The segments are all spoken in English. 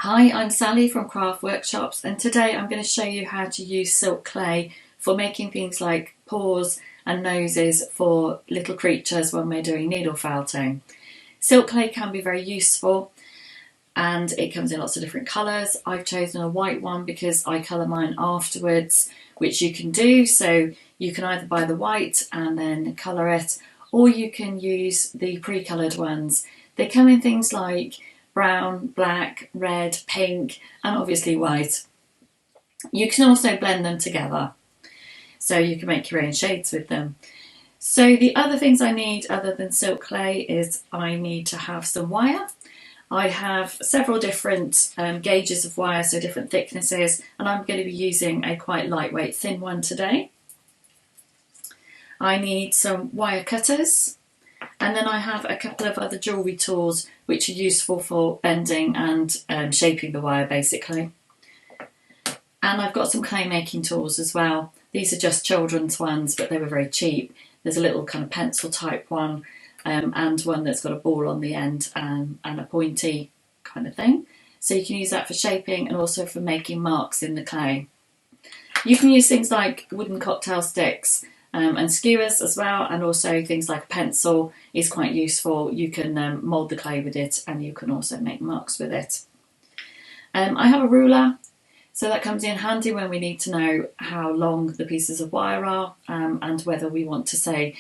Hi, I'm Sally from Craft Workshops, and today I'm going to show you how to use silk clay for making things like paws and noses for little creatures when we're doing needle felting. Silk clay can be very useful and it comes in lots of different colours. I've chosen a white one because I colour mine afterwards, which you can do. So you can either buy the white and then colour it, or you can use the pre-coloured ones. They come in things like brown, black, red, pink, and obviously white. You can also blend them together, so you can make your own shades with them. So the other things I need other than silk clay is I need to have some wire. I have several different gauges of wire, so different thicknesses, and I'm going to be using a quite lightweight thin one today. I need some wire cutters, and then I have a couple of other jewellery tools which are useful for bending and shaping the wire basically. And I've got some clay making tools as well. These are just children's ones, but they were very cheap. There's a little kind of pencil type one and one that's got a ball on the end and a pointy kind of thing. So you can use that for shaping and also for making marks in the clay. You can use things like wooden cocktail sticks and skewers as well, and also things like a pencil is quite useful. You can mould the clay with it and you can also make marks with it. I have a ruler, so that comes in handy when we need to know how long the pieces of wire are and whether we want to say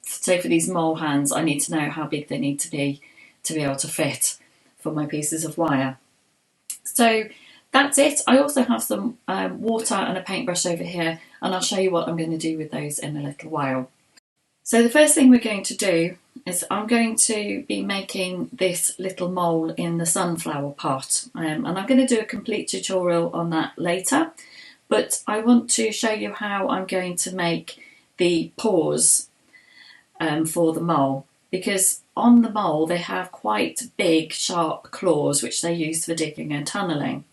for these mole hands, I need to know how big they need to be able to fit for my pieces of wire. So that's it. I also have some water and a paintbrush over here, and I'll show you what I'm going to do with those in a little while. So the first thing we're going to do is I'm going to be making this little mole in the sunflower pot, and I'm going to do a complete tutorial on that later, but I want to show you how I'm going to make the paws for the mole, because on the mole they have quite big sharp claws which they use for digging and tunnelling.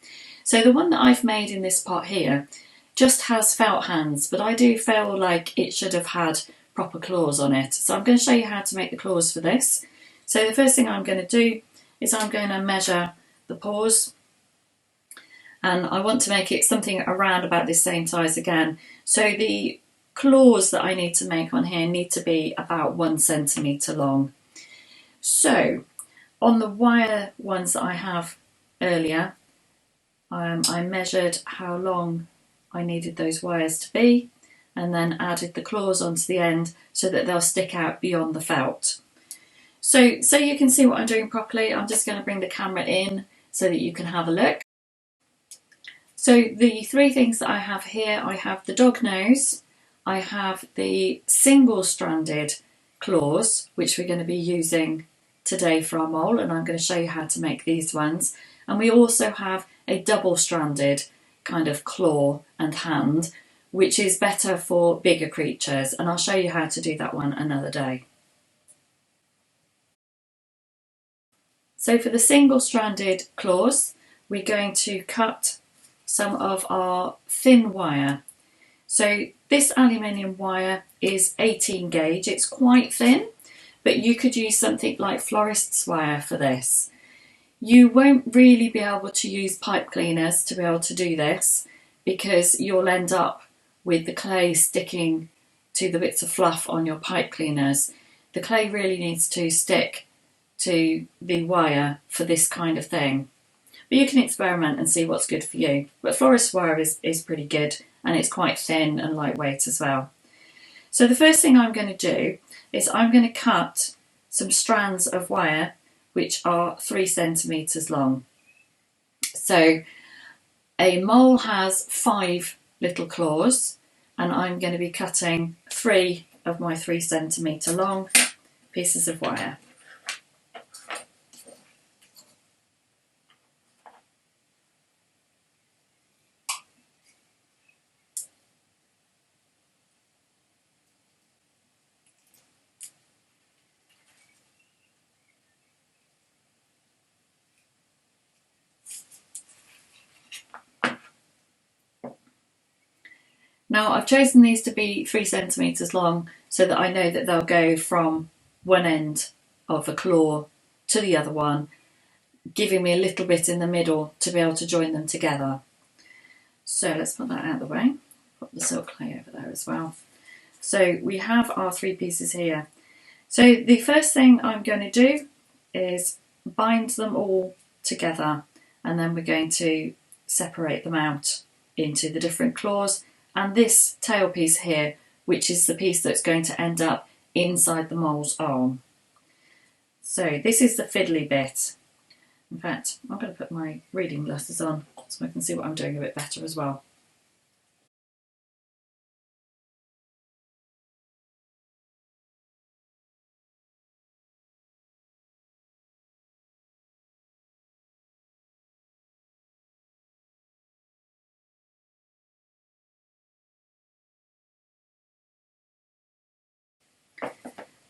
So the one that I've made in this pot here just has felt hands, but I do feel like it should have had proper claws on it. So I'm going to show you how to make the claws for this. So the first thing I'm going to do is I'm going to measure the paws, and I want to make it something around about this same size again. So the claws that I need to make on here need to be about 1 centimetre long. So on the wire ones that I have earlier, I measured how long I needed those wires to be and then added the claws onto the end so that they'll stick out beyond the felt. So you can see what I'm doing properly, I'm just going to bring the camera in so that you can have a look. So the three things that I have here, I have the dog nose, I have the single-stranded claws, which we're going to be using today for our mole, and I'm going to show you how to make these ones. And we also have a double-stranded kind of claw and hand, which is better for bigger creatures, and I'll show you how to do that one another day. So for the single-stranded claws, we're going to cut some of our thin wire. So this aluminium wire is 18 gauge, it's quite thin, but you could use something like florist's wire for this. You won't really be able to use pipe cleaners to be able to do this, because you'll end up with the clay sticking to the bits of fluff on your pipe cleaners. The clay really needs to stick to the wire for this kind of thing. But you can experiment and see what's good for you. But florist wire is pretty good, and it's quite thin and lightweight as well. So the first thing I'm going to do is I'm going to cut some strands of wire which are 3 centimetres long. So a mole has 5 little claws, and I'm going to be cutting 3 of my 3 centimetre long pieces of wire. Now I've chosen these to be 3 centimetres long so that I know that they'll go from one end of a claw to the other one giving me a little bit in the middle to be able to join them together. So let's put that out of the way. Put the silk clay over there as well. So we have our 3 pieces here. So the first thing I'm going to do is bind them all together, and then we're going to separate them out into the different claws, and this tail piece here, which is the piece that's going to end up inside the mole's arm. So this is the fiddly bit. In fact, I'm going to put my reading glasses on so I can see what I'm doing a bit better as well.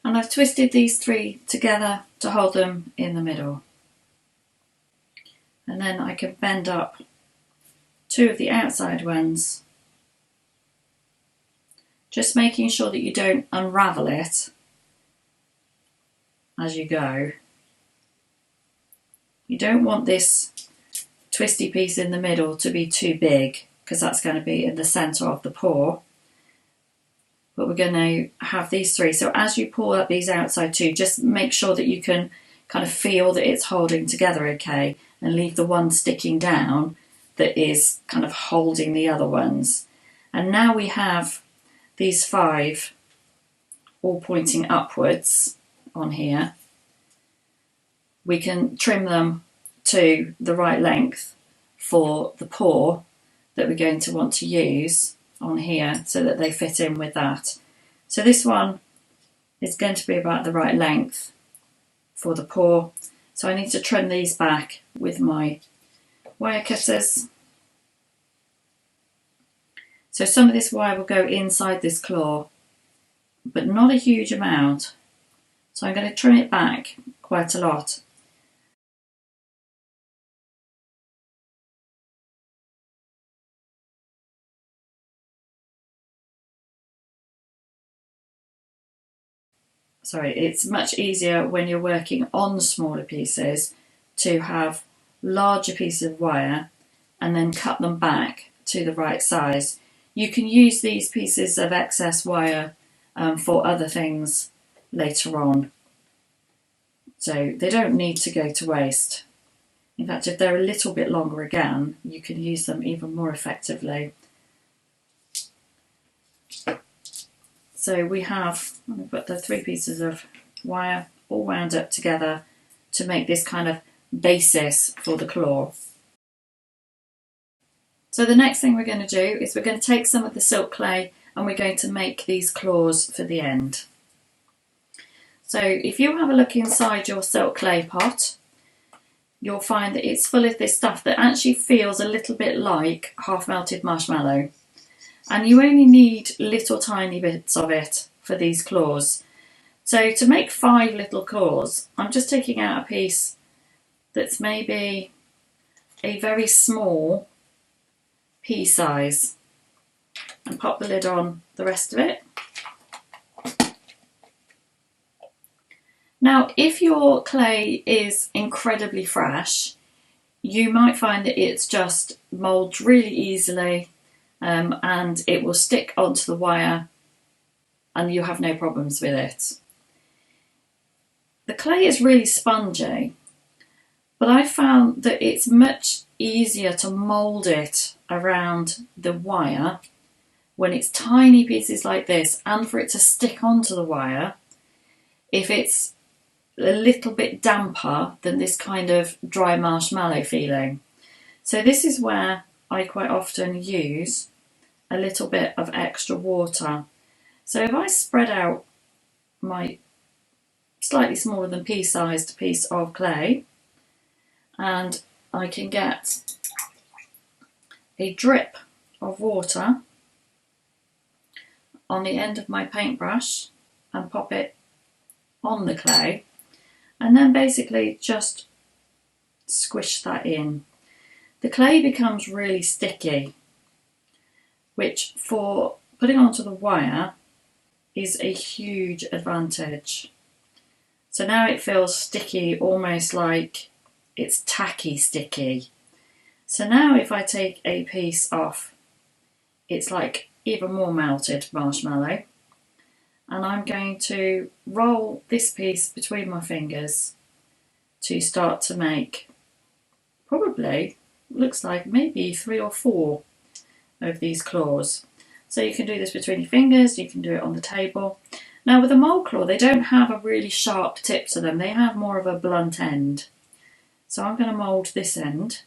And I've twisted these 3 together to hold them in the middle. And then I can bend up 2 of the outside ones, just making sure that you don't unravel it as you go. You don't want this twisty piece in the middle to be too big, because that's going to be in the centre of the paw. But we're going to have these 3. So as you pull up these outside 2, just make sure that you can kind of feel that it's holding together okay, and leave the one sticking down that is kind of holding the other ones. And now we have these 5 all pointing upwards on here. We can trim them to the right length for the paw that we're going to want to use on here, so that they fit in with that. So this one is going to be about the right length for the paw. So I need to trim these back with my wire cutters. So some of this wire will go inside this claw, but not a huge amount. So I'm going to trim it back quite a lot. Sorry, it's much easier when you're working on smaller pieces to have larger pieces of wire and then cut them back to the right size. You can use these pieces of excess wire for other things later on, so they don't need to go to waste. In fact, if they're a little bit longer again, you can use them even more effectively. So we have, I'm going to put the 3 pieces of wire all wound up together to make this kind of basis for the claw. So the next thing we're going to do is we're going to take some of the silk clay and we're going to make these claws for the end. So if you have a look inside your silk clay pot, you'll find that it's full of this stuff that actually feels a little bit like half melted marshmallow. And you only need little tiny bits of it for these claws. So to make 5 little claws, I'm just taking out a piece that's maybe a very small pea size and pop the lid on the rest of it. Now, if your clay is incredibly fresh, you might find that it's just moulds really easily, and it will stick onto the wire and you have no problems with it. The clay is really spongy, but I found that it's much easier to mould it around the wire when it's tiny pieces like this, and for it to stick onto the wire if it's a little bit damper than this kind of dry marshmallow feeling. So this is where I quite often use a little bit of extra water. So if I spread out my slightly smaller than pea-sized piece of clay, and I can get a drip of water on the end of my paintbrush and pop it on the clay, and then basically just squish that in. The clay becomes really sticky, which for putting onto the wire is a huge advantage. So now it feels sticky, almost like it's tacky, sticky. So now if I take a piece off, it's like even more melted marshmallow. And I'm going to roll this piece between my fingers to start to make probably, looks like maybe 3 or 4 of these claws. So you can do this between your fingers, you can do it on the table. Now with a mole claw, they don't have a really sharp tip to them, they have more of a blunt end. So I'm going to mould this end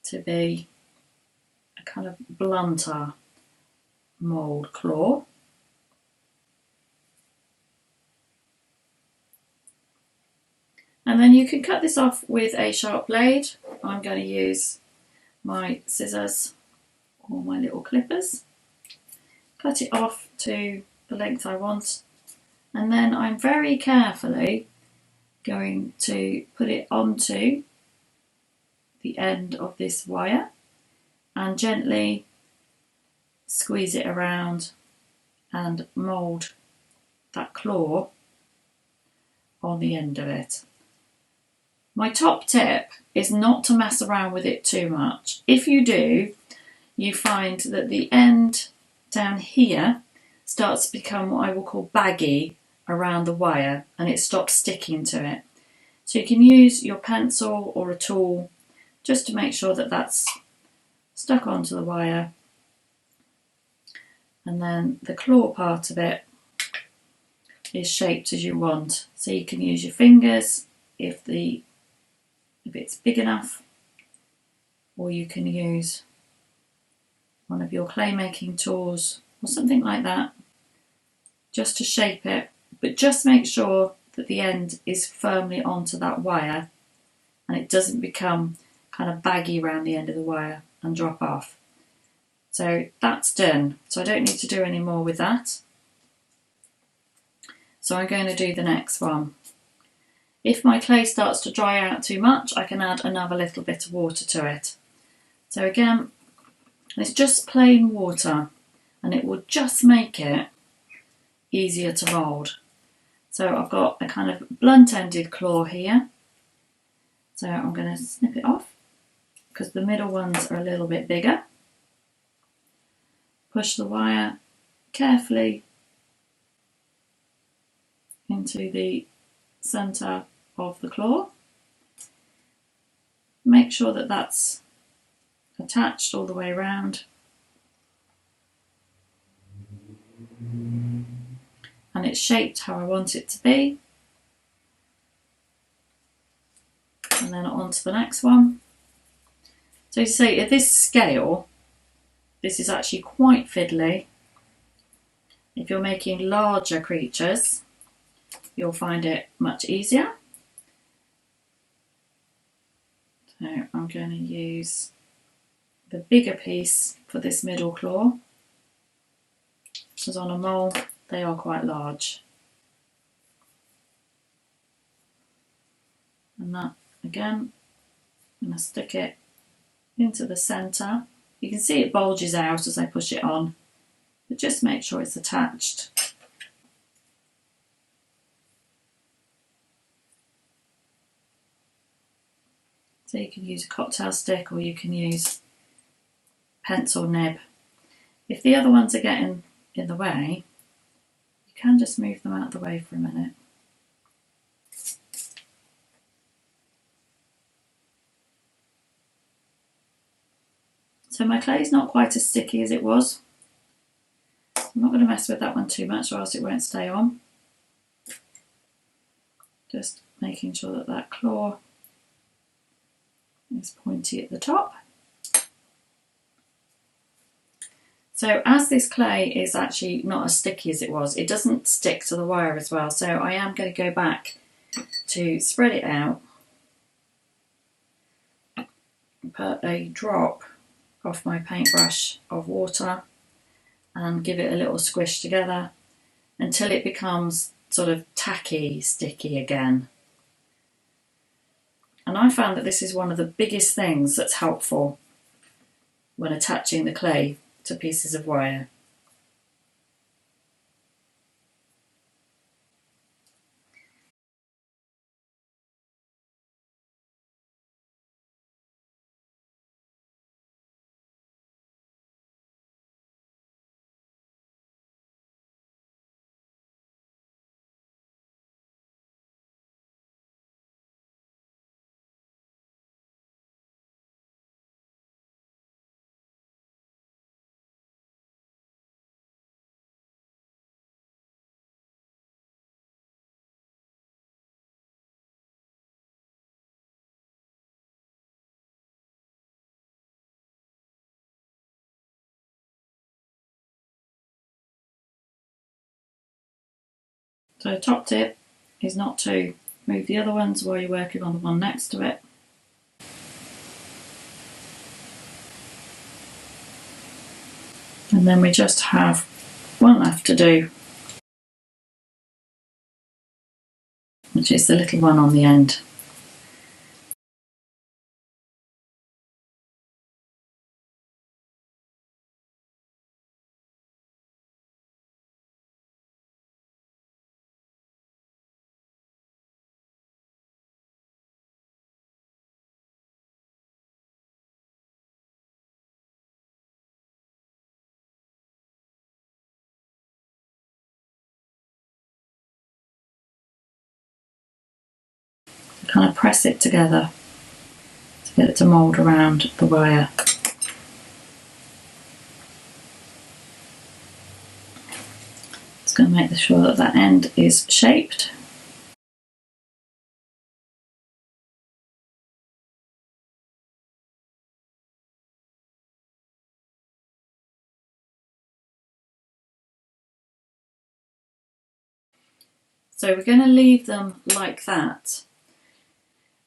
to be a kind of blunter mould claw. And then you can cut this off with a sharp blade. I'm going to use my scissors or my little clippers. Cut it off to the length I want. And then I'm very carefully going to put it onto the end of this wire and gently squeeze it around and mould that claw on the end of it. My top tip is not to mess around with it too much. If you do, you find that the end down here starts to become what I will call baggy around the wire and it stops sticking to it. So you can use your pencil or a tool just to make sure that that's stuck onto the wire, and then the claw part of it is shaped as you want. So you can use your fingers if it's big enough, or you can use one of your clay making tools or something like that just to shape it, but just make sure that the end is firmly onto that wire and it doesn't become kind of baggy around the end of the wire and drop off. So that's done. So I don't need to do any more with that. So I'm going to do the next one. If my clay starts to dry out too much, I can add another little bit of water to it. So again, it's just plain water and it will just make it easier to mould. So I've got a kind of blunt-ended claw here. So I'm going to snip it off because the middle ones are a little bit bigger. Push the wire carefully into the centre of the claw. Make sure that that's attached all the way around. And it's shaped how I want it to be. And then on to the next one. So you see, at this scale, this is actually quite fiddly. If you're making larger creatures, you'll find it much easier. So I'm going to use the bigger piece for this middle claw, because on a mole they are quite large. And that, again, I'm going to stick it into the centre. You can see it bulges out as I push it on, but just make sure it's attached. So you can use a cocktail stick or you can use pencil nib. If the other ones are getting in the way, you can just move them out of the way for a minute. So my clay is not quite as sticky as it was. I'm not going to mess with that one too much or else it won't stay on. Just making sure that that claw is pointy at the top. So as this clay is actually not as sticky as it was, it doesn't stick to the wire as well. So I am going to go back to spread it out, put a drop off my paintbrush of water and give it a little squish together until it becomes sort of tacky, sticky again. And I found that this is one of the biggest things that's helpful when attaching the clay to pieces of wire. So top tip is not to move the other ones while you're working on the one next to it. And then we just have one left to do, which is the little one on the end. Kind of press it together to get it to mould around the wire. Just going to make sure that that end is shaped. So we're going to leave them like that.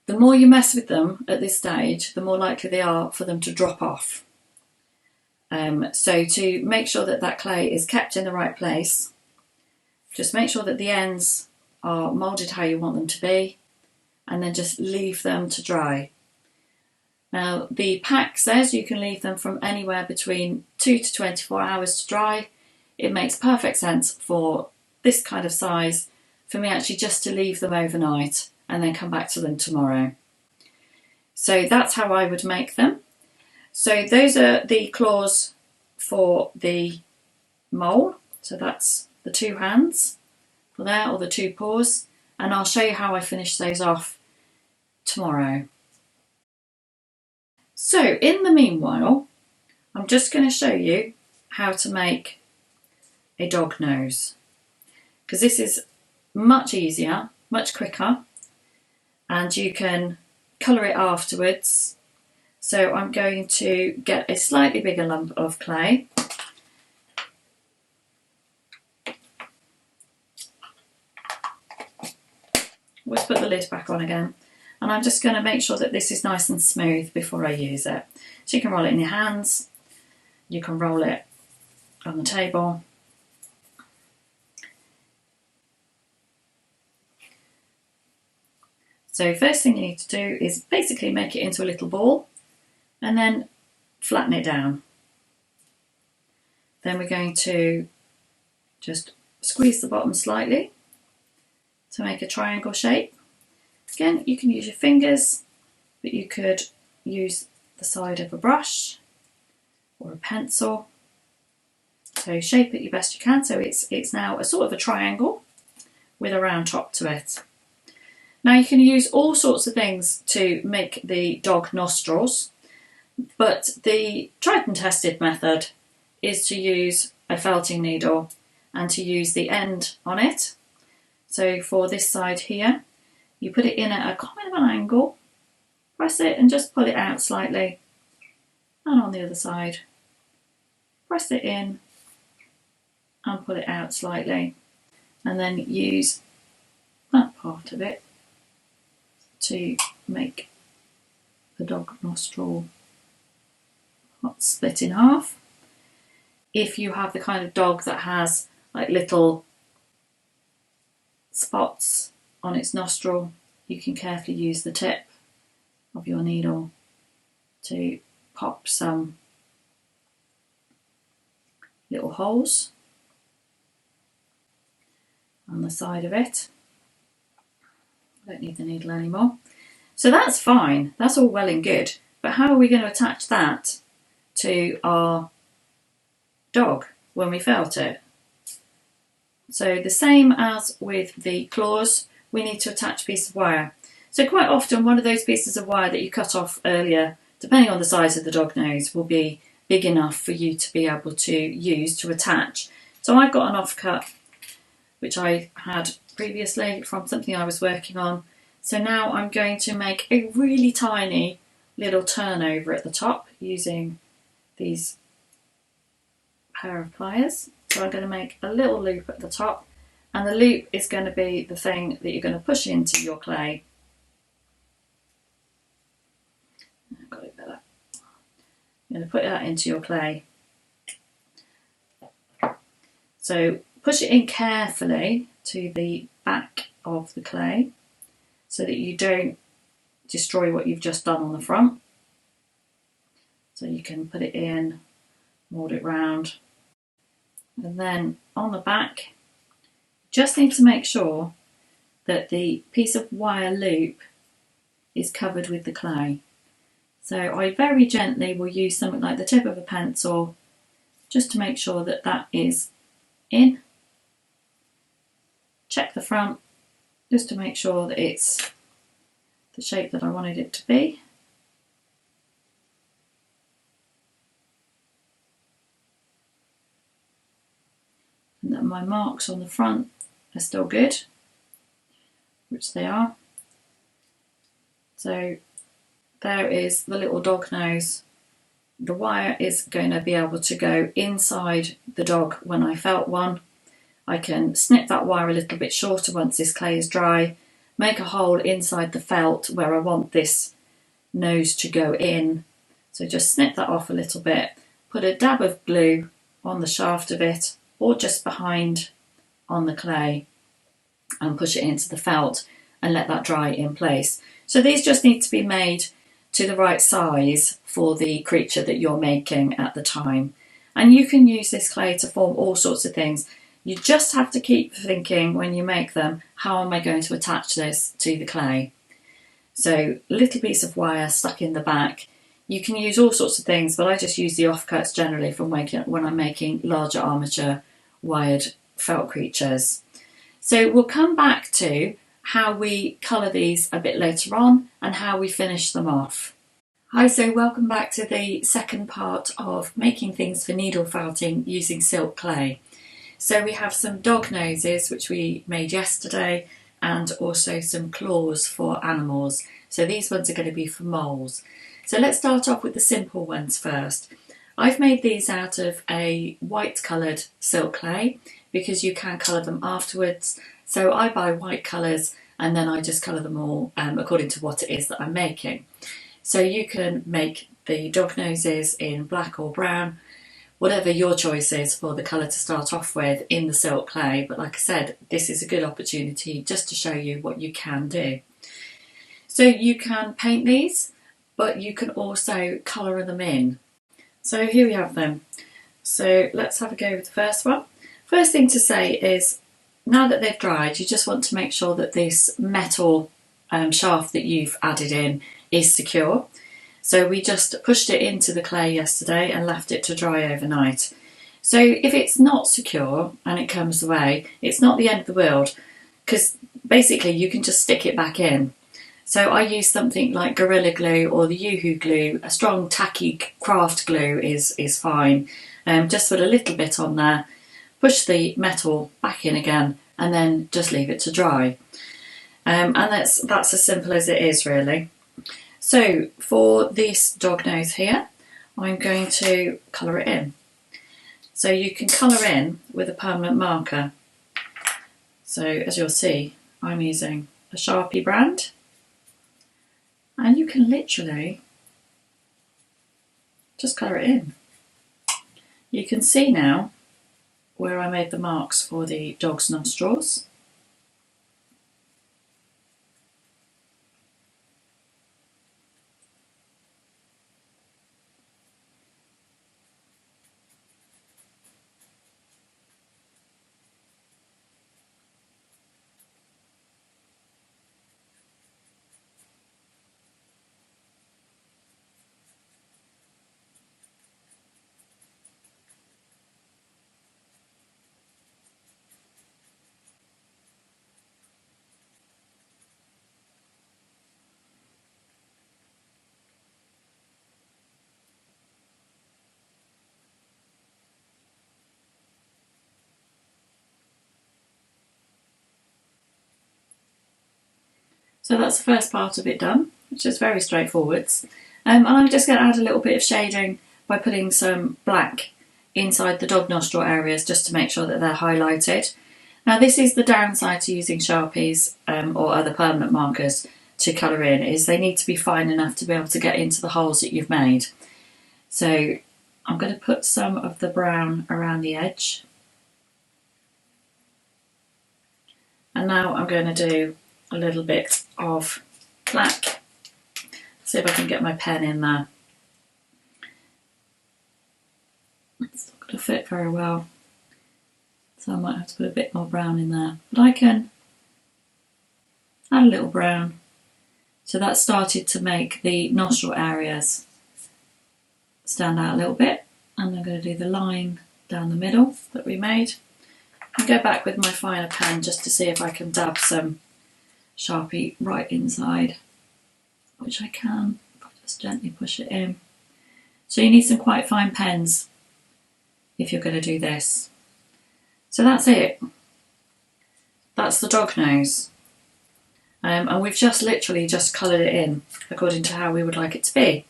The more you mess with them at this stage, the more likely they are for them to drop off. So to make sure that that clay is kept in the right place, just make sure that the ends are moulded how you want them to be, and then just leave them to dry. Now the pack says you can leave them from anywhere between 2 to 24 hours to dry. It makes perfect sense for this kind of size for me actually just to leave them overnight and then come back to them tomorrow. So that's how I would make them. So those are the claws for the mole. So that's the two hands for there, or the two paws. And I'll show you how I finish those off tomorrow. So in the meanwhile, I'm just going to show you how to make a dog nose, because this is much easier, much quicker, and you can colour it afterwards. So I'm going to get a slightly bigger lump of clay. Let's put the lid back on again. And I'm just going to make sure that this is nice and smooth before I use it. So you can roll it in your hands, you can roll it on the table. So first thing you need to do is basically make it into a little ball and then flatten it down. Then we're going to just squeeze the bottom slightly to make a triangle shape. Again, you can use your fingers, but you could use the side of a brush or a pencil. So shape it your best you can. So it's now a sort of a triangle with a round top to it. Now you can use all sorts of things to make the dog nostrils, but the tried and tested method is to use a felting needle and to use the end on it. So for this side here, you put it in at a kind of an angle, press it and just pull it out slightly. And on the other side, press it in and pull it out slightly. And then use that part of it to make the dog nostril split in half. If you have the kind of dog that has like little spots on its nostril, you can carefully use the tip of your needle to pop some little holes on the side of it. I don't need the needle anymore. So that's fine, that's all well and good, but how are we going to attach that to our dog when we felt it? So the same as with the claws, we need to attach a piece of wire. So quite often one of those pieces of wire that you cut off earlier, depending on the size of the dog nose, will be big enough for you to be able to use to attach. So I've got an offcut which I had previously from something I was working on. So now I'm going to make a really tiny little turnover at the top using these pair of pliers. So I'm going to make a little loop at the top And the loop is going to be the thing that you're going to push into your clay. I've got it better. You're going to put that into your clay. So push it in carefully to the back of the clay so that you don't destroy what you've just done on the front. So you can put it in, mould it round, and then on the back, just need to make sure that the piece of wire loop is covered with the clay. So I very gently will use something like the tip of a pencil just to make sure that that is in. Check the front just to make sure that it's the shape that I wanted it to be. And that my marks on the front are still good, which they are. So there is the little dog nose. The wire is going to be able to go inside the dog when I felt one. I can snip that wire a little bit shorter once this clay is dry, make a hole inside the felt where I want this nose to go in. So just snip that off a little bit, put a dab of glue on the shaft of it or just behind on the clay and push it into the felt and let that dry in place. So these just need to be made to the right size for the creature that you're making at the time. And you can use this clay to form all sorts of things. You just have to keep thinking when you make them, how am I going to attach this to the clay? So a little piece of wire stuck in the back. You can use all sorts of things, but I just use the offcuts generally from when I'm making larger armature wired felt creatures. So we'll come back to how we colour these a bit later on and how we finish them off. Hi, so welcome back to the second part of making things for needle felting using silk clay. So we have some dog noses which we made yesterday and also some claws for animals. So these ones are going to be for moles. So let's start off with the simple ones first. I've made these out of a white coloured silk clay because you can colour them afterwards. So I buy white colours and then I just colour them all according to what it is that I'm making. So you can make the dog noses in black or brown, whatever your choice is for the colour to start off with in the silk clay. But like I said, this is a good opportunity just to show you what you can do. So you can paint these, but you can also colour them in. So here we have them. So let's have a go with the first one. First thing to say is, now that they've dried, you just want to make sure that this metal shaft that you've added in is secure. So we just pushed it into the clay yesterday and left it to dry overnight. So if it's not secure and it comes away, it's not the end of the world, because basically you can just stick it back in. So I use something like Gorilla Glue or the Yoo-Hoo glue. A strong tacky craft glue is fine. Just put a little bit on there, push the metal back in again, and then just leave it to dry. And that's as simple as it is, really. So for this dog nose here, I'm going to colour it in. So you can colour in with a permanent marker. So as you'll see, I'm using a Sharpie brand. And you can literally just colour it in. You can see now where I made the marks for the dog's nostrils. So that's the first part of it done, which is very straightforward. And I'm just going to add a little bit of shading by putting some black inside the dog nostril areas just to make sure that they're highlighted. Now this is the downside to using Sharpies or other permanent markers to colour in, is they need to be fine enough to be able to get into the holes that you've made. So I'm going to put some of the brown around the edge. And now I'm going to do a little bit of black. See if I can get my pen in there. It's not going to fit very well, so I might have to put a bit more brown in there. But I can add a little brown. So that started to make the nostril areas stand out a little bit. And I'm going to do the line down the middle that we made. And go back with my finer pen just to see if I can dab some Sharpie right inside, which I can. I'll just gently push it in. So you need some quite fine pens if you're going to do this. So that's it. That's the dog nose. And we've just literally just coloured it in according to how we would like it to be.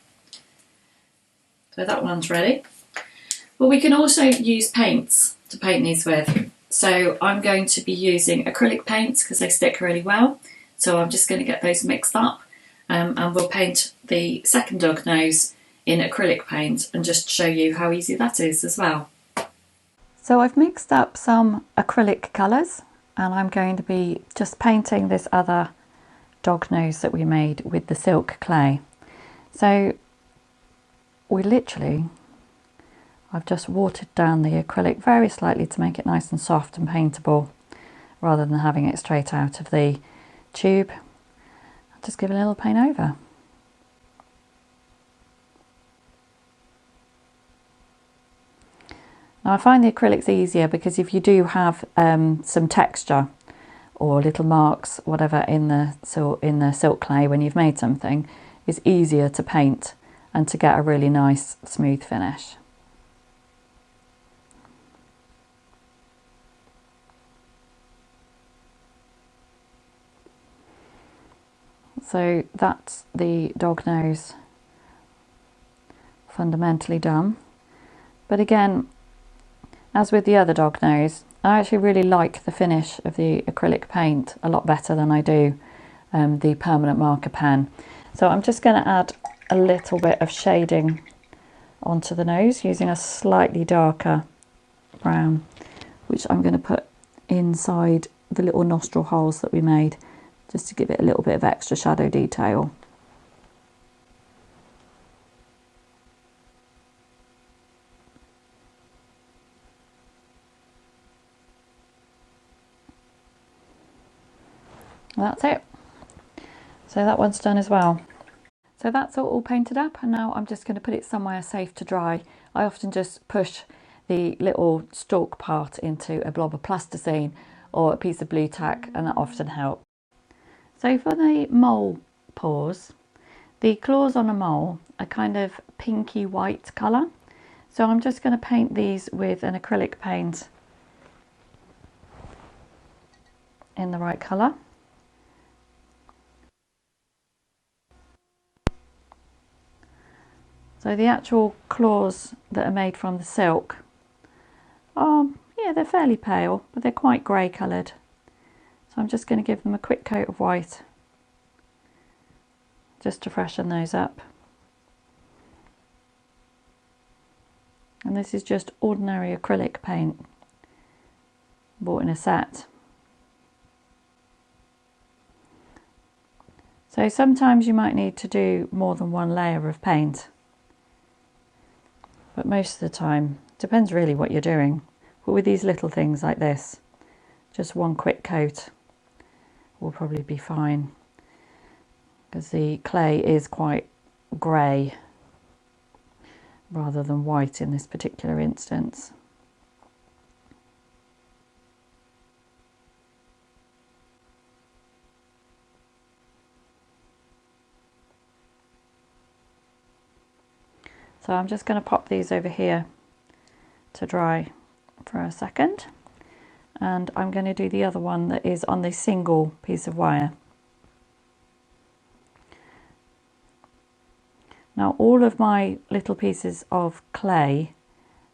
So that one's ready. But we can also use paints to paint these with. So I'm going to be using acrylic paints because they stick really well. So I'm just going to get those mixed up and we'll paint the second dog nose in acrylic paint and just show you how easy that is as well. So I've mixed up some acrylic colours and I'm going to be just painting this other dog nose that we made with the silk clay. So I've just watered down the acrylic very slightly to make it nice and soft and paintable rather than having it straight out of the tube. I'll just give it a little paint over. Now I find the acrylics easier because if you do have some texture or little marks, whatever, in the silk clay when you've made something, it's easier to paint and to get a really nice smooth finish. So that's the dog nose fundamentally done. But again, as with the other dog nose, I actually really like the finish of the acrylic paint a lot better than I do the permanent marker pen. So I'm just going to add a little bit of shading onto the nose using a slightly darker brown, which I'm going to put inside the little nostril holes that we made, just to give it a little bit of extra shadow detail. That's it. So that one's done as well. So that's all painted up, and now I'm just going to put it somewhere safe to dry. I often just push the little stalk part into a blob of plasticine or a piece of blue tack, and that often helps. So for the mole paws, the claws on a mole are kind of pinky white colour. So I'm just going to paint these with an acrylic paint in the right colour. So the actual claws that are made from the silk are, yeah, they're fairly pale, but they're quite grey coloured. So I'm just going to give them a quick coat of white just to freshen those up. And this is just ordinary acrylic paint bought in a set. So sometimes you might need to do more than one layer of paint, but most of the time, depends really what you're doing. But with these little things like this, just one quick coat will probably be fine, because the clay is quite grey rather than white in this particular instance. So I'm just going to pop these over here to dry for a second, and I'm going to do the other one that is on this single piece of wire. Now all of my little pieces of clay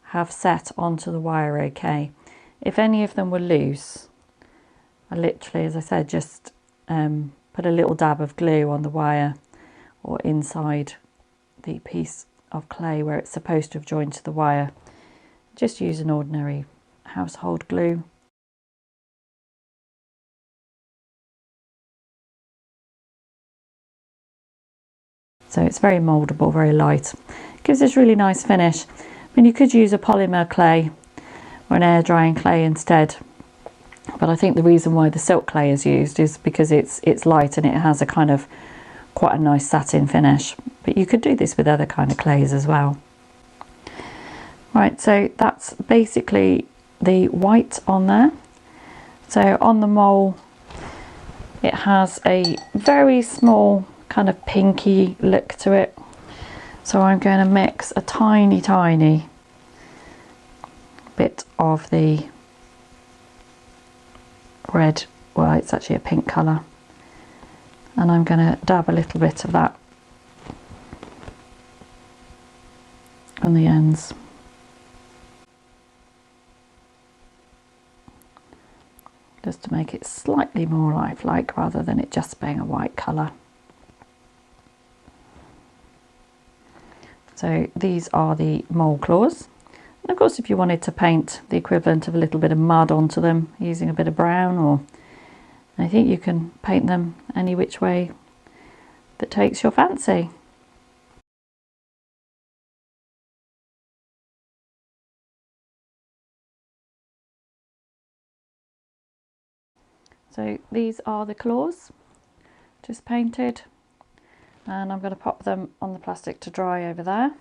have set onto the wire okay. If any of them were loose, I literally, as I said, just put a little dab of glue on the wire or inside the piece of clay where it's supposed to have joined to the wire. Just use an ordinary household glue. So it's very mouldable, very light. Gives this really nice finish. I mean, you could use a polymer clay or an air drying clay instead, but I think the reason why the silk clay is used is because it's light and it has a kind of quite a nice satin finish. But you could do this with other kind of clays as well. Right, so that's basically the white on there. So on the mole, it has a very small kind of pinky look to it. So I'm going to mix a tiny bit of the red, well, it's actually a pink colour, and I'm going to dab a little bit of that on the ends. Just to make it slightly more lifelike rather than it just being a white colour. So these are the mole claws. And of course, if you wanted to paint the equivalent of a little bit of mud onto them using a bit of brown, or I think you can paint them any which way that takes your fancy. So these are the claws, just painted, and I'm going to pop them on the plastic to dry over there.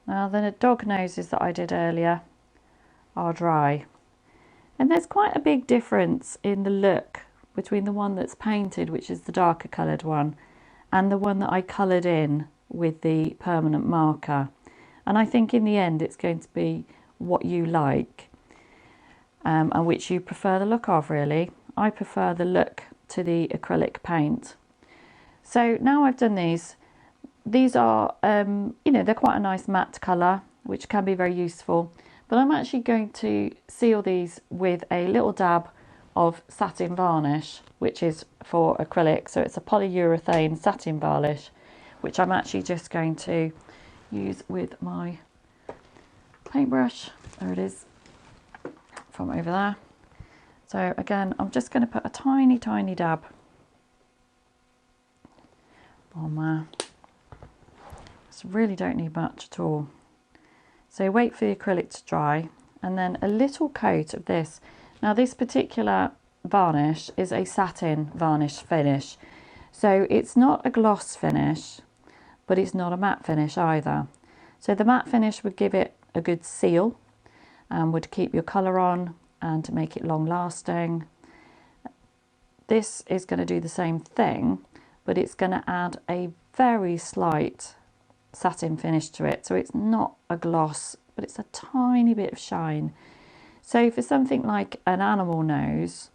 Now the dog noses that I did earlier are dry, and there's quite a big difference in the look between the one that's painted, which is the darker coloured one, and the one that I coloured in with the permanent marker. And I think in the end it's going to be what you like, and which you prefer the look of, really. I prefer the look to the acrylic paint. So now I've done these are, you know, they're quite a nice matte colour, which can be very useful. But I'm actually going to seal these with a little dab of satin varnish, which is for acrylic. So it's a polyurethane satin varnish, which I'm actually just going to use with my paintbrush. There it is, from over there. So again, I'm just going to put a tiny dab on there. So really don't need much at all. So wait for the acrylic to dry, and then a little coat of this. Now this particular varnish is a satin varnish finish, so it's not a gloss finish, but it's not a matte finish either. So the matte finish would give it a good seal and would keep your colour on and to make it long lasting. This is going to do the same thing, but it's going to add a very slight satin finish to it. So it's not a gloss, but it's a tiny bit of shine. So for something like an animal nose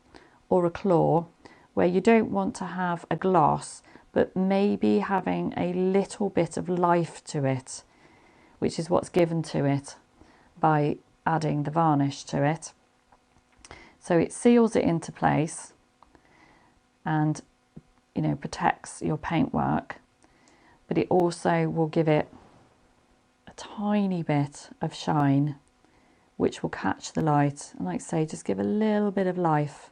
or a claw, where you don't want to have a gloss, but maybe having a little bit of life to it, which is what's given to it by adding the varnish to it. So it seals it into place and, you know, protects your paintwork, but it also will give it a tiny bit of shine, which will catch the light and, like I say, just give a little bit of life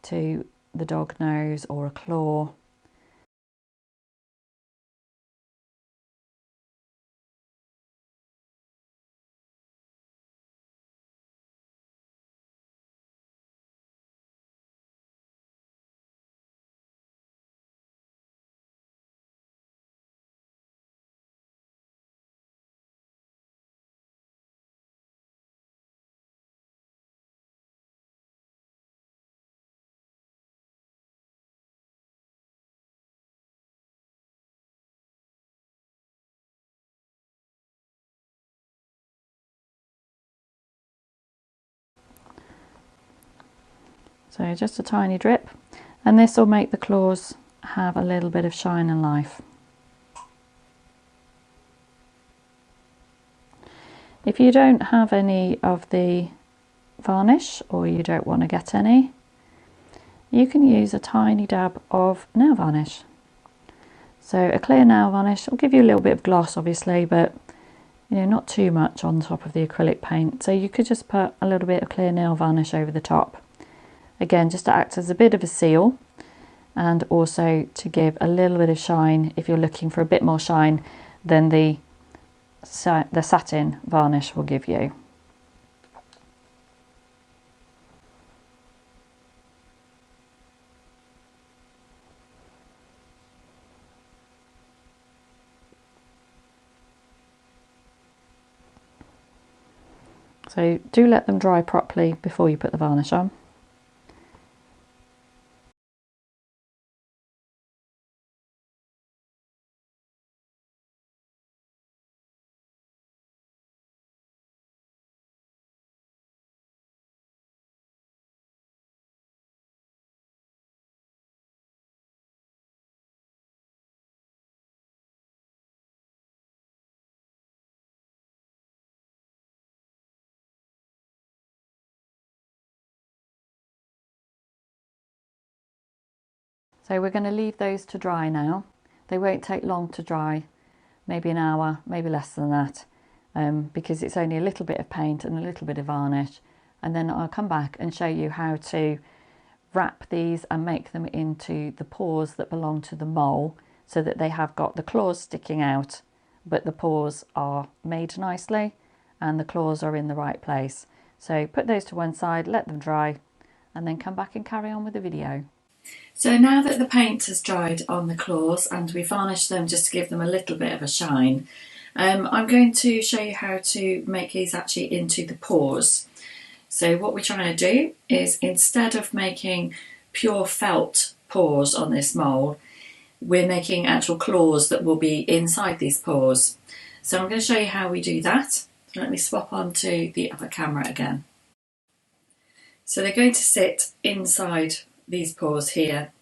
to the dog nose or a claw. So just a tiny drip, and this will make the claws have a little bit of shine and life. If you don't have any of the varnish, or you don't want to get any, you can use a tiny dab of nail varnish. So a clear nail varnish will give you a little bit of gloss obviously, but not too much on top of the acrylic paint. So you could just put a little bit of clear nail varnish over the top. Again, just to act as a bit of a seal and also to give a little bit of shine if you're looking for a bit more shine than the satin varnish will give you. So do let them dry properly before you put the varnish on. So we're going to leave those to dry now. They won't take long to dry, maybe an hour, maybe less than that, because it's only a little bit of paint and a little bit of varnish. And then I'll come back and show you how to wrap these and make them into the paws that belong to the mole, so that they have got the claws sticking out, but the paws are made nicely and the claws are in the right place. So put those to one side, let them dry, and then come back and carry on with the video. So now that the paint has dried on the claws and we varnished them just to give them a little bit of a shine, I'm going to show you how to make these actually into the paws. So what we're trying to do is, instead of making pure felt paws on this mole, we're making actual claws that will be inside these paws. So I'm going to show you how we do that. So let me swap onto the other camera again. So they're going to sit inside these paws here.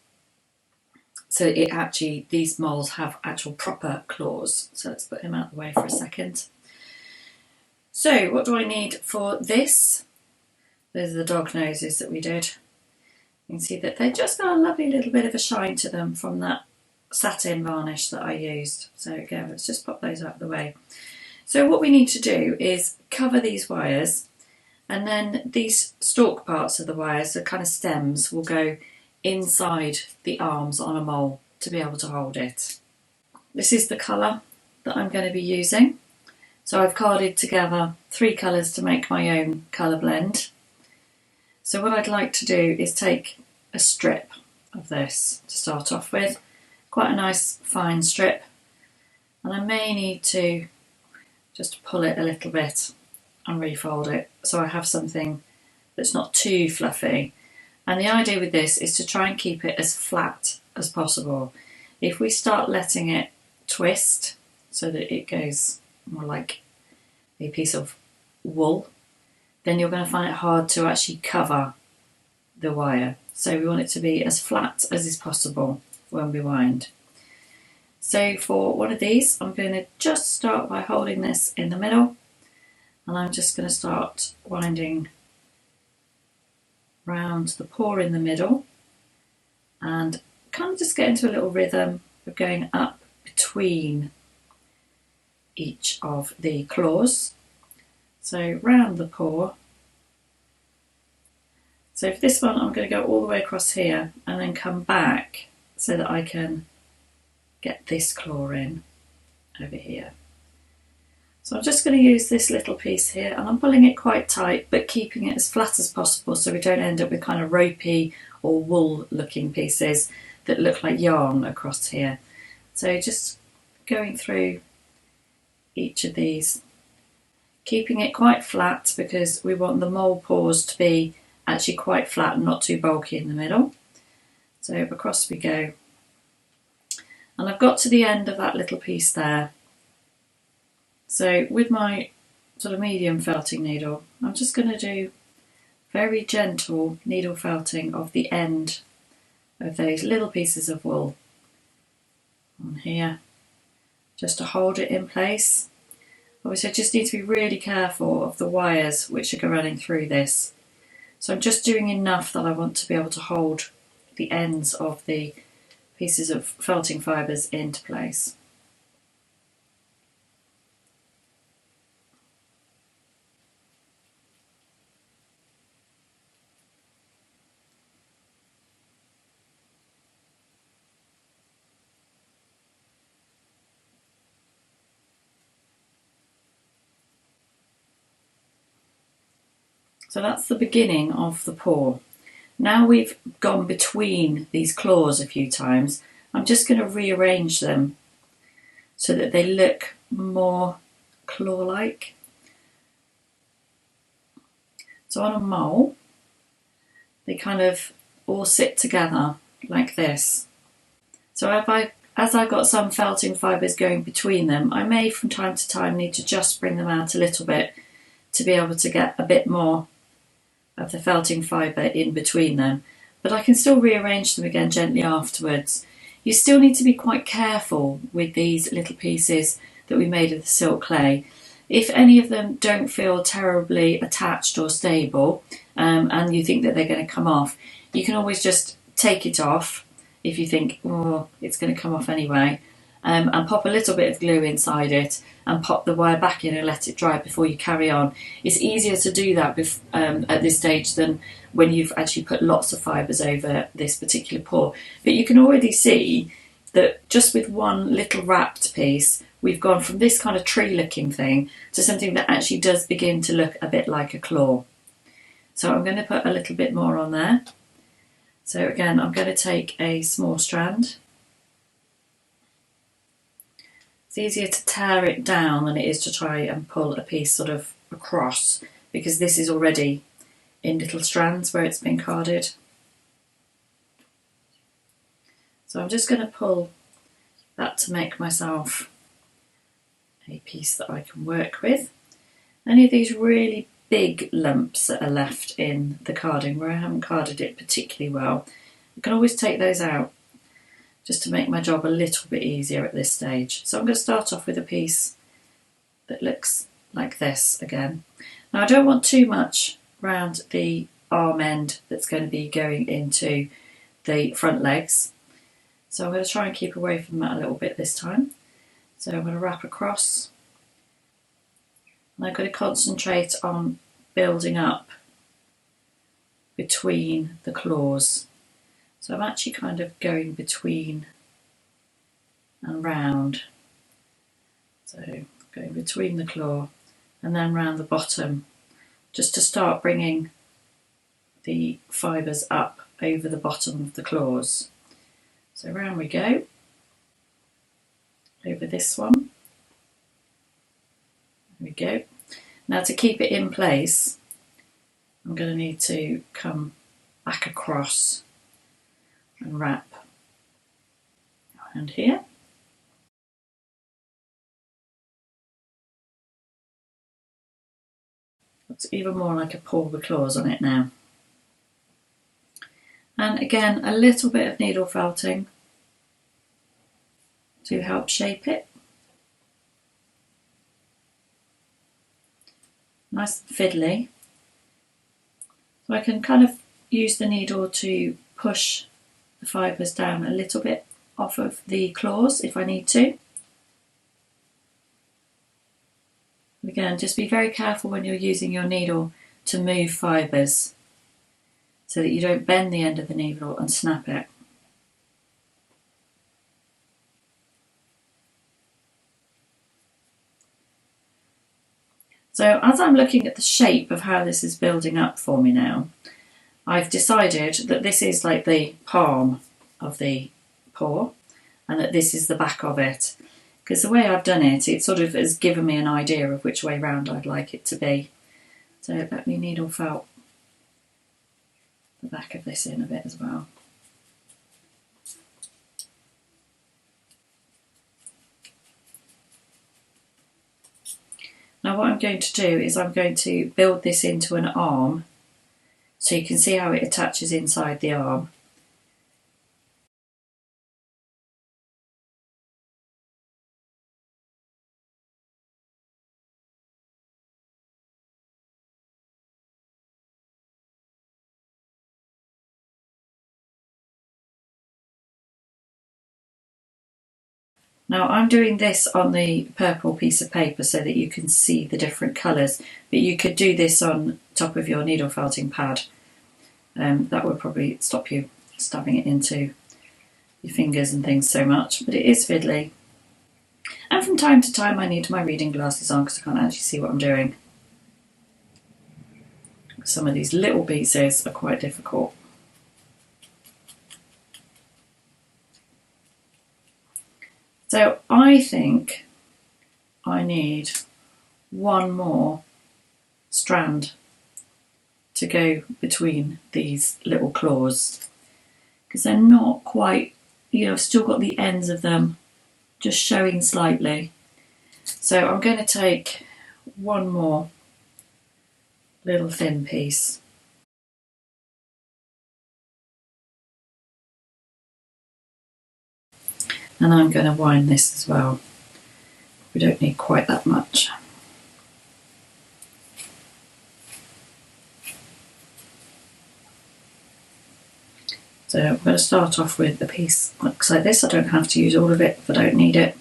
So these moles have actual proper claws. So let's put him out of the way for a second. So what do I need for this? Those are the dog noses that we did. You can see that they just got a lovely little bit of a shine to them from that satin varnish that I used. So again, let's just pop those out of the way. So what we need to do is cover these wires, and then these stalk parts of the wires, the kind of stems, will go inside the arms on a mole to be able to hold it. This is the colour that I'm going to be using. So I've carded together 3 colours to make my own colour blend. So what I'd like to do is take a strip of this to start off with, quite a nice fine strip, and I may need to just pull it a little bit and refold it so I have something that's not too fluffy. And the idea with this is to try and keep it as flat as possible. If we start letting it twist so that it goes more like a piece of wool, then you're going to find it hard to actually cover the wire. So we want it to be as flat as is possible when we wind. So for one of these, I'm going to just start by holding this in the middle, and I'm just going to start winding round the paw in the middle and kind of just get into a little rhythm of going up between each of the claws. So round the paw. So for this one, I'm going to go all the way across here and then come back so that I can get this claw in over here. So I'm just going to use this little piece here, and I'm pulling it quite tight but keeping it as flat as possible so we don't end up with kind of ropey or wool looking pieces that look like yarn across here. So just going through each of these, keeping it quite flat because we want the mole paws to be actually quite flat and not too bulky in the middle. So across we go. And I've got to the end of that little piece there. So with my sort of medium felting needle, I'm just going to do very gentle needle felting of the end of those little pieces of wool on here, just to hold it in place. Obviously I just need to be really careful of the wires which are running through this. So I'm just doing enough that I want to be able to hold the ends of the pieces of felting fibres into place. So that's the beginning of the paw. Now we've gone between these claws a few times, I'm just going to rearrange them so that they look more claw-like. So on a mole, they kind of all sit together like this. So as I've got some felting fibres going between them, I may from time to time need to just bring them out a little bit to be able to get a bit more of the felting fibre in between them, but I can still rearrange them again gently afterwards. You still need to be quite careful with these little pieces that we made of the silk clay. If any of them don't feel terribly attached or stable, and you think that they're going to come off, you can always just take it off if you think, oh, it's going to come off anyway, and pop a little bit of glue inside it and pop the wire back in and let it dry before you carry on. It's easier to do that at this stage than when you've actually put lots of fibres over this particular paw. But you can already see that just with one little wrapped piece, we've gone from this kind of tree-looking thing to something that actually does begin to look a bit like a claw. So I'm going to put a little bit more on there. So again, I'm going to take a small strand. It's easier to tear it down than it is to try and pull a piece sort of across, because this is already in little strands where it's been carded. So I'm just going to pull that to make myself a piece that I can work with. Any of these really big lumps that are left in the carding where I haven't carded it particularly well, I can always take those out just to make my job a little bit easier at this stage. So I'm going to start off with a piece that looks like this again. Now I don't want too much round the arm end that's going to be going into the front legs, so I'm going to try and keep away from that a little bit this time. So I'm going to wrap across, and I'm going to concentrate on building up between the claws. So I'm actually kind of going between and round. So going between the claw and then round the bottom, just to start bringing the fibres up over the bottom of the claws. So round we go, over this one. There we go. Now to keep it in place, I'm going to need to come back across and wrap around here. Looks even more like a paw with claws on it now. And again, a little bit of needle felting to help shape it. Nice and fiddly. So I can kind of use the needle to push the fibres down a little bit off of the claws if I need to. Again, just be very careful when you're using your needle to move fibres so that you don't bend the end of the needle and snap it. So as I'm looking at the shape of how this is building up for me now, I've decided that this is like the palm of the paw and that this is the back of it. Because the way I've done it, it sort of has given me an idea of which way round I'd like it to be. So let me needle felt the back of this in a bit as well. Now what I'm going to do is I'm going to build this into an arm, so you can see how it attaches inside the arm. Now I'm doing this on the purple piece of paper so that you can see the different colours, but you could do this on top of your needle felting pad. That would probably stop you stabbing it into your fingers and things so much, but it is fiddly. And from time to time I need my reading glasses on because I can't actually see what I'm doing. Some of these little pieces are quite difficult. So I think I need one more strand to go between these little claws because they're not quite, I've still got the ends of them just showing slightly. So I'm going to take one more little thin piece. And I'm going to wind this as well. We don't need quite that much. So I'm going to start off with a piece that looks like this. I don't have to use all of it if I don't need it.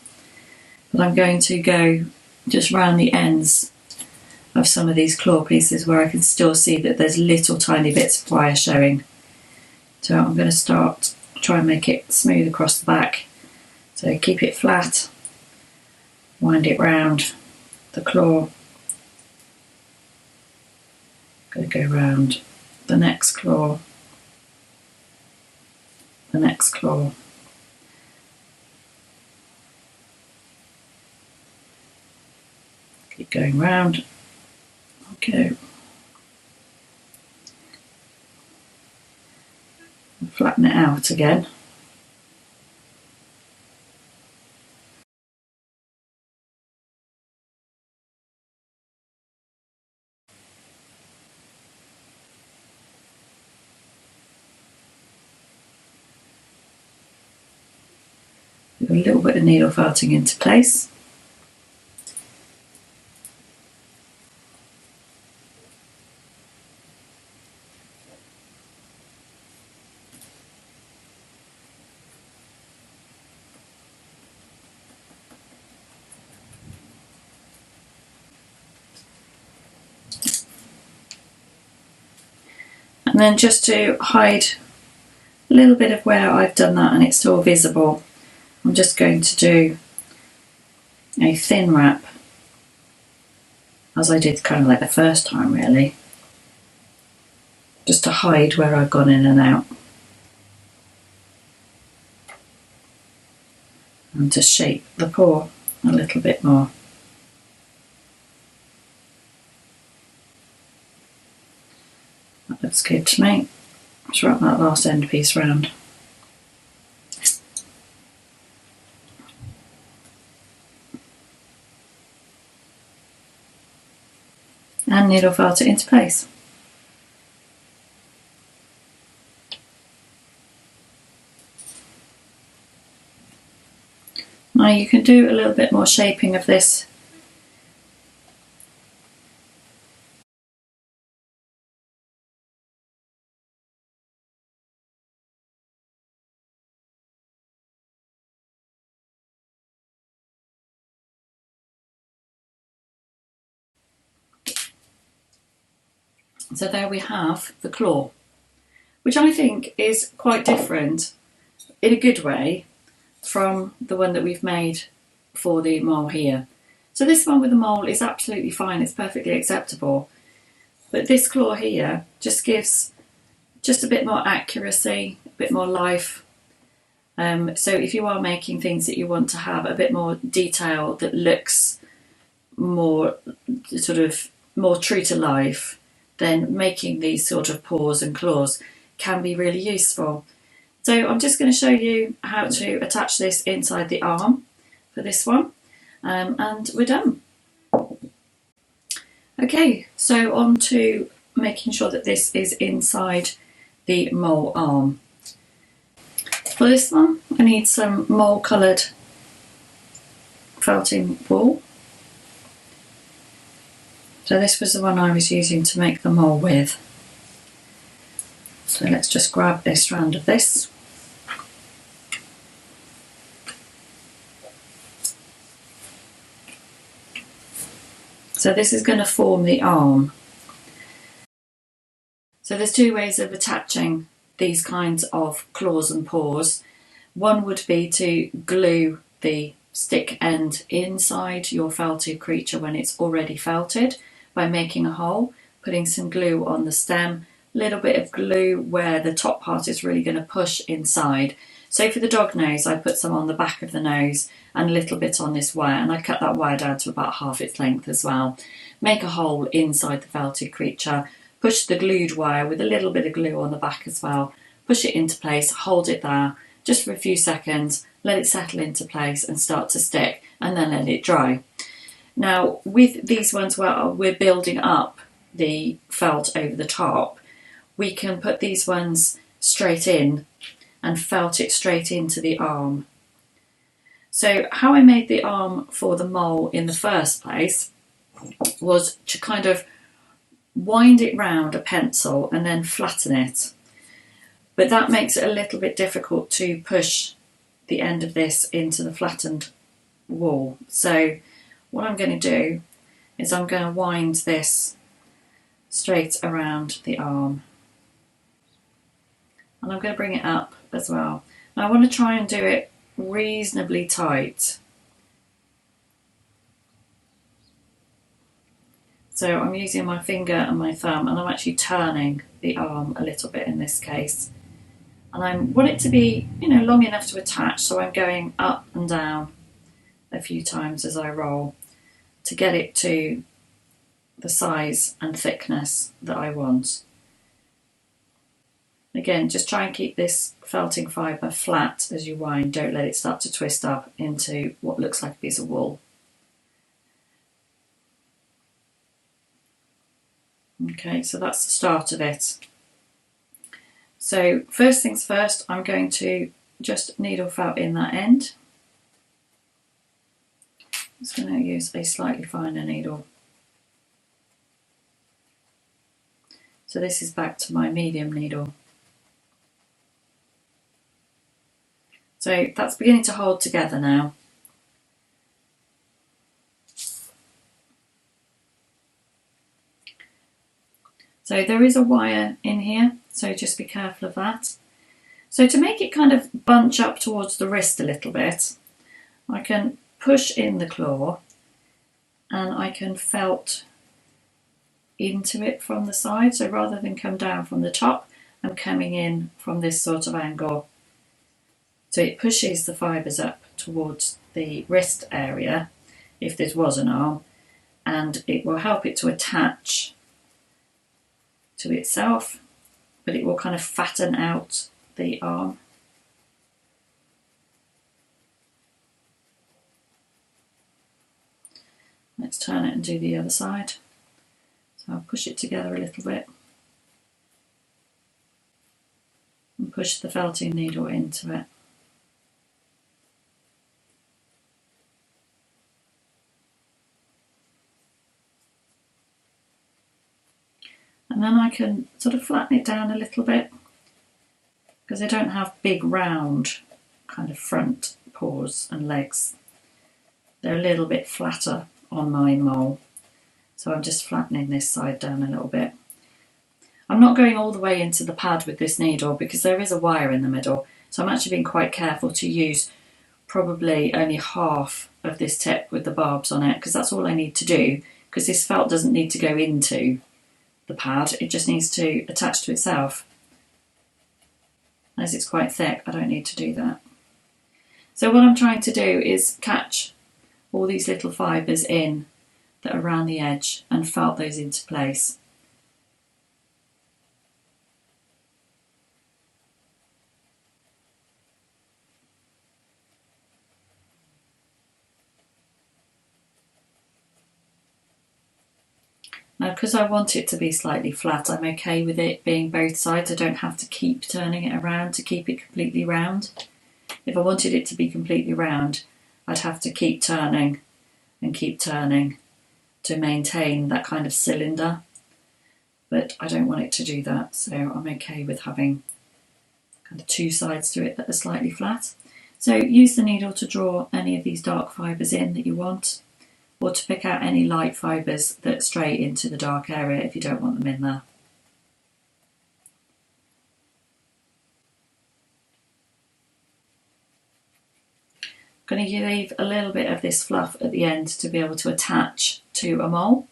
But I'm going to go just round the ends of some of these claw pieces where I can still see that there's little tiny bits of wire showing. So I'm going to try and make it smooth across the back. So keep it flat, wind it round the claw. Going to go round the next claw, the next claw. Keep going round. Okay. Flatten it out again. With a little bit of needle felting into place. And then just to hide a little bit of where I've done that and it's still visible, I'm just going to do a thin wrap, as I did kind of like the first time really, just to hide where I've gone in and out. And to shape the paw a little bit more. That looks good to me. Let's wrap that last end piece round. And needle felt it into place. Now you can do a little bit more shaping of this. So there we have the claw, which I think is quite different in a good way from the one that we've made for the mole here. So this one with the mole is absolutely fine, it's perfectly acceptable. But this claw here just gives just a bit more accuracy, a bit more life. So if you are making things that you want to have a bit more detail that looks more sort of more true to life, then making these sort of paws and claws can be really useful. So I'm just going to show you how to attach this inside the arm for this one, and we're done. Okay, so on to making sure that this is inside the mole arm. For this one, I need some mole coloured felting wool. So this was the one I was using to make the mole with. So let's just grab a strand of this. So this is going to form the arm. So there's two ways of attaching these kinds of claws and paws. One would be to glue the stick end inside your felted creature when it's already felted by making a hole, putting some glue on the stem, a little bit of glue where the top part is really going to push inside. So for the dog nose, I put some on the back of the nose and a little bit on this wire, and I cut that wire down to about half its length as well. Make a hole inside the felted creature, push the glued wire with a little bit of glue on the back as well, push it into place, hold it there just for a few seconds, let it settle into place and start to stick, and then let it dry. Now with these ones where we're building up the felt over the top, we can put these ones straight in and felt it straight into the arm. So how I made the arm for the mole in the first place was to kind of wind it round a pencil and then flatten it. But that makes it a little bit difficult to push the end of this into the flattened wall. So what I'm going to do is I'm going to wind this straight around the arm. And I'm going to bring it up as well. Now I want to try and do it reasonably tight. So I'm using my finger and my thumb, and I'm actually turning the arm a little bit in this case. And I want it to be, long enough to attach, so I'm going up and down a few times as I roll to get it to the size and thickness that I want. Again, just try and keep this felting fibre flat as you wind. Don't let it start to twist up into what looks like a piece of wool. Okay, so that's the start of it. So first things first, I'm going to just needle felt in that end. I'm just going to use a slightly finer needle. So this is back to my medium needle. So that's beginning to hold together now. So there is a wire in here, so just be careful of that. So to make it kind of bunch up towards the wrist a little bit, I can push in the claw and I can felt into it from the side. So rather than come down from the top, I'm coming in from this sort of angle. So it pushes the fibres up towards the wrist area, if this was an arm, and it will help it to attach to itself, but it will kind of fatten out the arm. Let's turn it and do the other side. So I'll push it together a little bit and push the felting needle into it. And then I can sort of flatten it down a little bit because I don't have big round kind of front paws and legs. They're a little bit flatter on my mole. So I'm just flattening this side down a little bit. I'm not going all the way into the pad with this needle because there is a wire in the middle. So I'm actually being quite careful to use probably only half of this tip with the barbs on it, because that's all I need to do, because this felt doesn't need to go into the pad, it just needs to attach to itself. As it's quite thick, I don't need to do that. So what I'm trying to do is catch all these little fibres in that are around the edge and felt those into place. Now, because I want it to be slightly flat, I'm okay with it being both sides. I don't have to keep turning it around to keep it completely round. If I wanted it to be completely round, I'd have to keep turning and keep turning to maintain that kind of cylinder. But I don't want it to do that, so I'm okay with having kind of two sides to it that are slightly flat. So use the needle to draw any of these dark fibres in that you want. or to pick out any light fibres that stray into the dark area if you don't want them in there. I'm going to leave a little bit of this fluff at the end to be able to attach to a mole.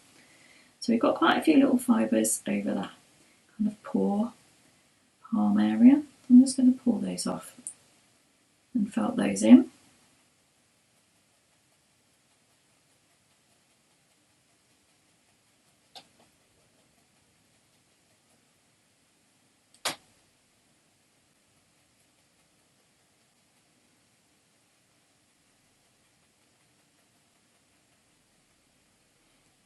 So we've got quite a few little fibres over the kind of palm area. I'm just going to pull those off and felt those in.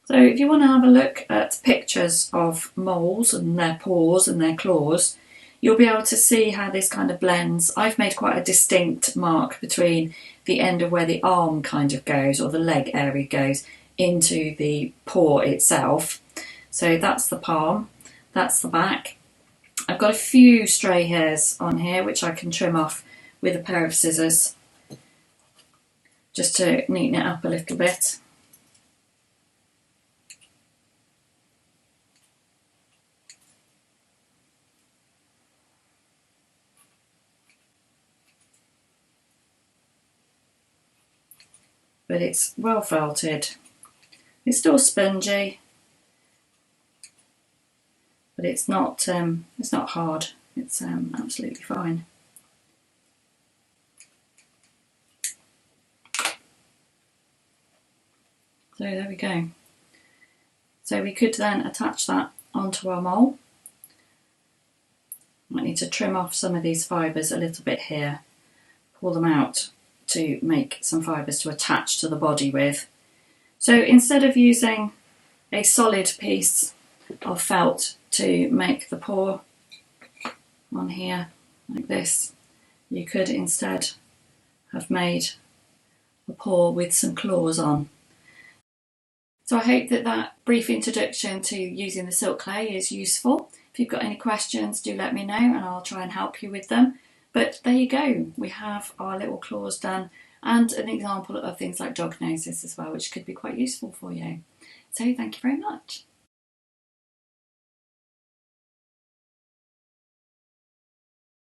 So if you want to have a look at pictures of moles and their paws and their claws, you'll be able to see how this kind of blends. I've made quite a distinct mark between the end of where the arm kind of goes, or the leg area goes, into the paw itself. So that's the palm, that's the back. I've got a few stray hairs on here which I can trim off with a pair of scissors just to neaten it up a little bit. But it's well felted. It's still spongy, but it's not hard. It's absolutely fine. So there we go. So we could then attach that onto our mole. Might need to trim off some of these fibres a little bit here, pull them out to make some fibres to attach to the body with. So instead of using a solid piece of felt to make the paw on here like this, you could instead have made a paw with some claws on. So I hope that that brief introduction to using the silk clay is useful. If you've got any questions, do let me know and I'll try and help you with them. But there you go, we have our little claws done, and an example of things like dog noses as well, which could be quite useful for you. So thank you very much.